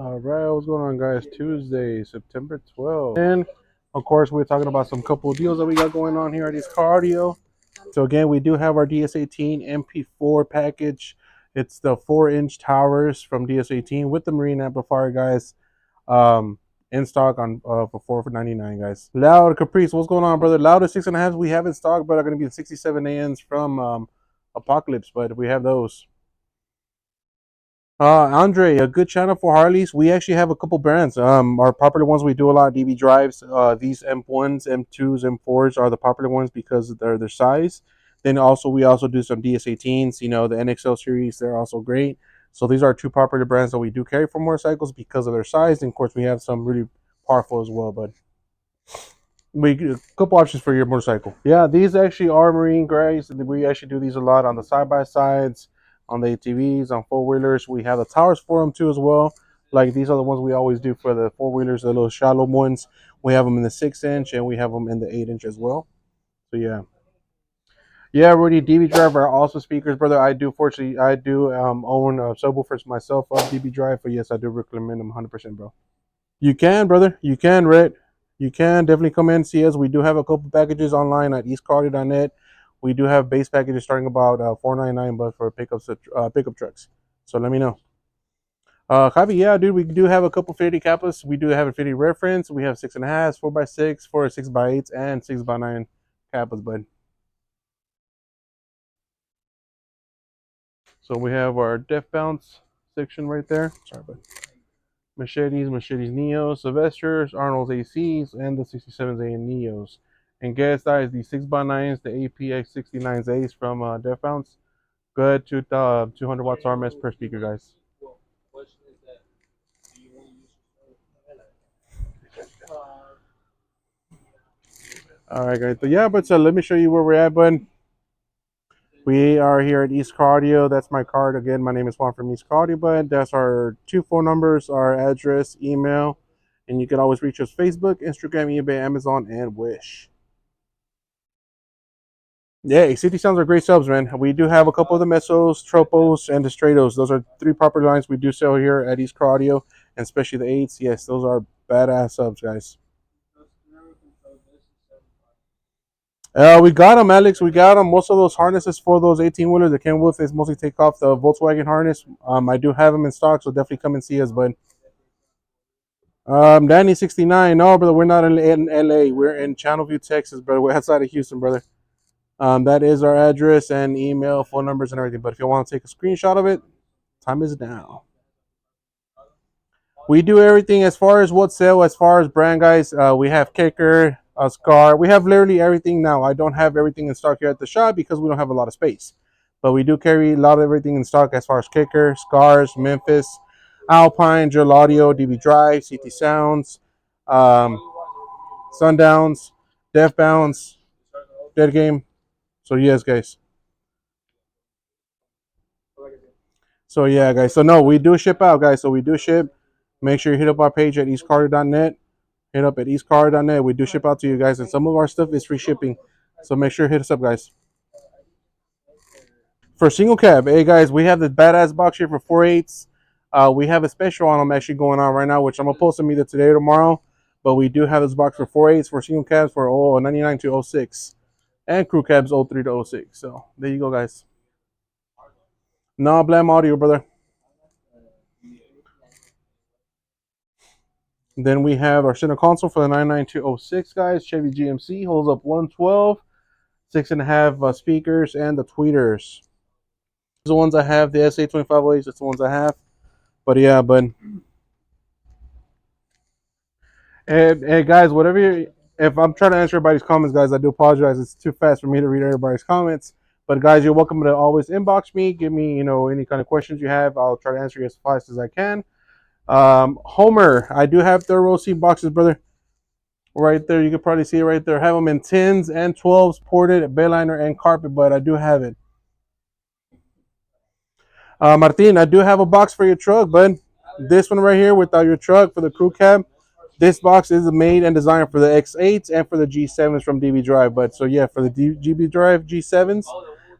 All right, what's going on, guys? Tuesday, September 12th. And of course, we're talking about some couple of deals that we got going on here at this cardio. So, again, we do have our DS18 MP4 package. It's the 4-inch towers from DS18 with the marine amplifier, guys. Um, in stock on for $4.99, guys. Loud Caprice, what's going on, brother? Loud is 6.5. We have in stock, but are going to be the 67 ANs from Apocalypse, but we have those. Andre, a good channel for Harleys. We actually have a couple brands. Our popular ones we do a lot of DB drives. These M1s, M2s, M4s are the popular ones because of their size. Then also we also do some DS18s. You know, the NXL series, they're also great. So these are two popular brands that we do carry for motorcycles because of their size. And of course, we have some really powerful as well. But we a couple options for your motorcycle. Yeah, these actually are marine grays, and we actually do these a lot on the side by sides, on the ATVs, on four wheelers. We have the towers for them too as well. Like these are the ones we always do for the four wheelers, the little shallow ones. We have them in the 6-inch and we have them in the 8-inch as well. So yeah. Yeah, Rudy, DB Drive are also speakers, brother. I do own subwoofers myself of DB Drive, but yes, I do recommend them 100%, bro. You can, brother. You can, Red. You can definitely come in and see us. We do have a couple packages online at eastcardio.net. We do have base packages starting about $4.99, but for pickup trucks. So let me know. Javi, yeah, dude, we do have a couple 50 Kappas. We do have a 50 reference. We have 6.5, 4x6, 4 6x8s, and 6x9 Kappas, bud. So we have our Def Bounce section right there. Sorry, bud. Machetes Neos, Sylvesters, Arnold's ACs, and the 67s A and Neos. And guess that is the 6x9s, the APX 69s A's from Def Bounce. Good to 200 watts RMS per speaker, guys. All right, guys. But yeah, let me show you where we're at, bud. We are here at East Cardio. That's my card. Again, my name is Juan from East Cardio, bud. That's our two phone numbers, our address, email, and you can always reach us Facebook, Instagram, eBay, Amazon, and Wish. Yeah, City Sounds are great subs, man. We do have a couple of the Mesos, Tropos, and the Stratos. Those are three popular lines we do sell here at East Cardio, and especially the 8s. Yes, those are badass subs, guys. We got them, Alex. We got them. Most of those harnesses for those 18-wheelers, the Kenworth, is mostly take off the Volkswagen harness. I do have them in stock, so definitely come and see us, bud. Danny 69. No, brother, we're not in LA. We're in Channelview, Texas, brother. We're outside of Houston, brother. That is our address and email, phone numbers, and everything. But if you want to take a screenshot of it, time is now. We do everything as far as what sale, as far as brand, guys. We have Kicker, Scar. We have literally everything now. I don't have everything in stock here at the shop because we don't have a lot of space. But we do carry a lot of everything in stock as far as Kicker, Scars, Memphis, Alpine, Drill Audio, DB Drive, CT Sounds, Sundowns, Def Bounce, Dead Game. So yes, guys. So yeah, guys. So no, we do ship out, guys. So we do ship. Make sure you hit up our page at eastcardio.net. Hit up at eastcardio.net. We do ship out to you guys, and some of our stuff is free shipping. So make sure you hit us up, guys. For single cab, hey guys, we have the badass box here for 4.8s. We have a special on them actually going on right now, which I'm gonna post them either today or tomorrow. But we do have this box for 4.8s for single cabs for 99 to 06, and crew cabs 03 to 06. So there you go, guys. No blam audio, brother. Then we have our center console for the 99206, guys. Chevy GMC holds up 112, 6.5 speakers, and the tweeters. The ones I have, the SA2508s, that's the ones I have. But yeah, and guys, if I'm trying to answer everybody's comments, guys, I do apologize. It's too fast for me to read everybody's comments. But guys, you're welcome to always inbox me, give me, any kind of questions you have. I'll try to answer you as fast as I can. Homer, I do have third row seat boxes, brother. Right there, you can probably see it right there. I have them in 10s and 12s, ported, bayliner, and carpet, but I do have it. Martin, I do have a box for your truck, bud. This one right here without your truck for the crew cab. This box is made and designed for the X8s and for the G7s from DB Drive. But so yeah, for the DB Drive G7s,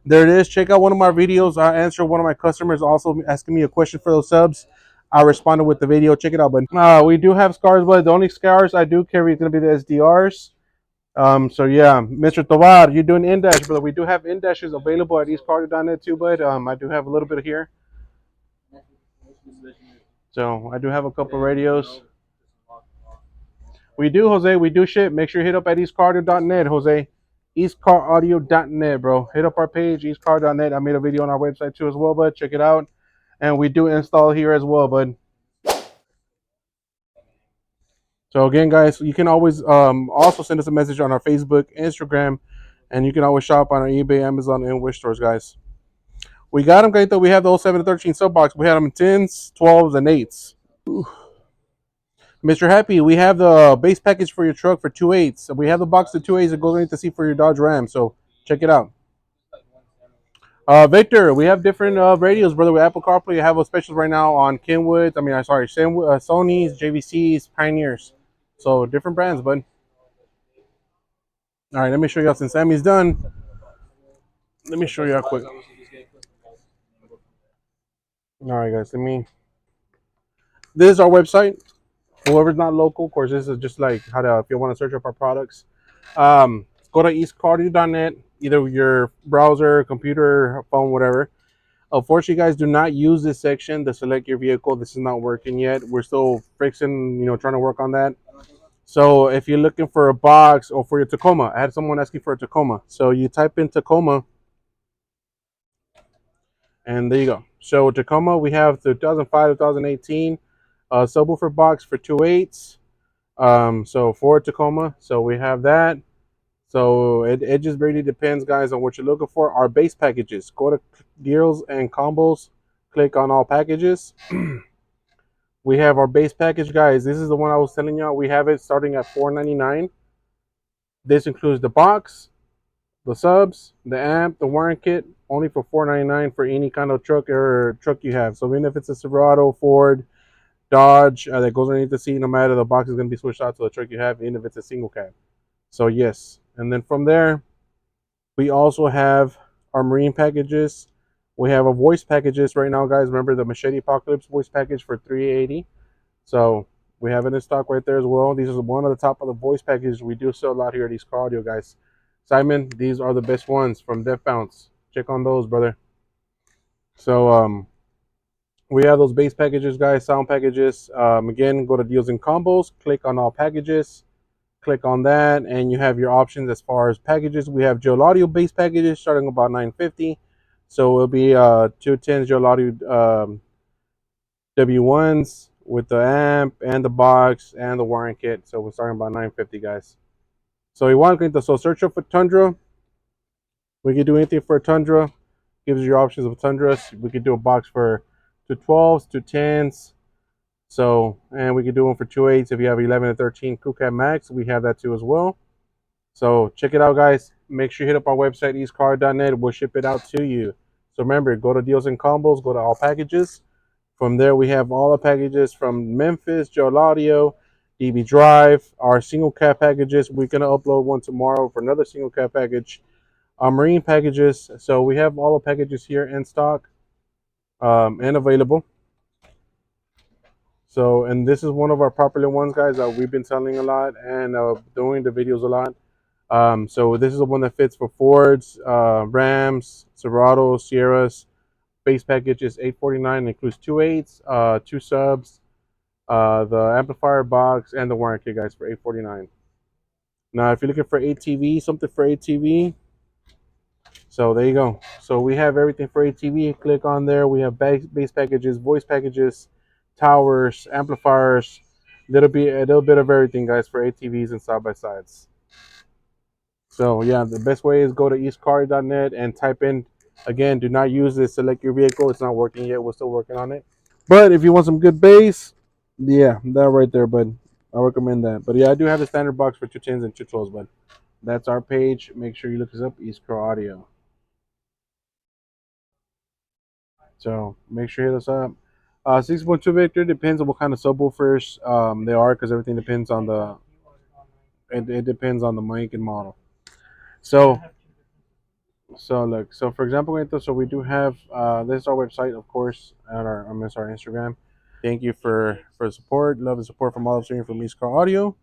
there it is. Check out one of my videos. I answer one of my customers also asking me a question for those subs. I responded with the video. Check it out, but we do have scars, but the only scars I do carry is gonna be the SDRs. So yeah, Mr. Tovar, you're doing indash, brother. We do have indashes available at eastcardio.net too, but I do have a little bit here. So I do have a couple radios. We do, Jose. We do ship. Make sure you hit up at eastcardio.net, Jose. Eastcaraudio.net, bro. Hit up our page, eastcar.net. I made a video on our website too as well, but check it out. And we do install here as well, bud. So again, guys, you can always also send us a message on our Facebook, Instagram, and you can always shop on our eBay, Amazon, and Wish stores, guys. We got them, guys. Though we have the 07 to 13 sub box. We had them in 10s, 12s, and 8s. Mr. Happy, we have the base package for your truck for 2.8s. So we have the box of 2.8s that goes underneath the seat for your Dodge Ram. So check it out. Victor, we have different radios, brother. With Apple CarPlay, we have a specials right now on Kenwoods. I mean, I'm sorry, Sony's, JVC's, Pioneers. So different brands, bud. All right, let me show y'all. Since Sammy's done, let me show y'all quick. All right, guys. This is our website. Whoever's not local, of course, this is just like how to, if you want to search up our products, go to eastcardio.net, either your browser, computer, phone, whatever. Unfortunately, guys, do not use this section to select your vehicle. This is not working yet. We're still fixing, trying to work on that. So if you're looking for a box or for your Tacoma, I had someone asking for a Tacoma. So you type in Tacoma, and there you go. So Tacoma, we have the 2005, 2018 subwoofer box for 2.8s. So for Tacoma, so we have that. So it just really depends, guys, on what you're looking for. Our base packages. Go to deals and combos. Click on all packages. We have our base package, guys. This is the one I was telling y'all. We have it starting at $4.99. This includes the box, the subs, the amp, the wiring kit, only for $4.99 for any kind of truck or truck you have. So even if it's a Silverado, Ford, Dodge that goes underneath the seat, no matter, the box is going to be switched out to the truck you have, even if it's a single cab. So yes, and then from there, we also have our marine packages. We have a voice packages right now, guys. Remember the Machete Apocalypse voice package for $380. So we have it in stock right there as well. These are one of the top of the voice packages we do sell a lot here at East Car Audio, guys. Simon, these are the best ones from Death Bounce. Check on those, brother. So we have those base packages, guys, sound packages. Again, go to deals and combos, click on all packages, click on that, and you have your options as far as packages. We have Joel Audio base packages starting about $950. So it'll be 210 Joel Audio W1s with the amp and the box and the wiring kit. So we're starting about $950, guys. So you want to so search up for Tundra. We can do anything for a Tundra. Gives you your options of Tundras. We could do a box for 212s, 210s. So, and we could do one for 2.8s if you have 11 and 13 Crew Cab Max. We have that too as well. So check it out, guys. Make sure you hit up our website, eastcar.net. We'll ship it out to you. So remember, go to deals and combos, go to all packages. From there, we have all the packages from Memphis, Joel Audio, DB Drive, our single cab packages. We're going to upload one tomorrow for another single cab package. Our marine packages. So we have all the packages here in stock and available. So, and this is one of our popular ones, guys, that we've been selling a lot and doing the videos a lot. So this is the one that fits for Fords, Rams, Silverados, Sierras. Base package is $849. Includes 2.8s, 2 subs, the amplifier box, and the wiring kit, guys, for $849. Now, if you're looking for ATV, something for ATV, so there you go. So we have everything for ATV. Click on there. We have base packages, voice packages, towers, amplifiers, a little bit of everything, guys, for ATVs and side by sides. So yeah, the best way is go to eastcar.net and type in, again, do not use this, select your vehicle. It's not working yet. We're still working on it. But if you want some good bass, yeah, that right there, bud. I recommend that. But yeah, I do have the standard box for 210s and 212s, bud. That's our page. Make sure you look us up, East Car Audio. So make sure you hit us up. 6.2 Victor depends on what kind of subwoofers they are, because everything depends on the it depends on the make and model. So look, so for example, so we do have this is our website, of course, at our Instagram. Thank you for the support, love and support from all of streaming from East Car Audio.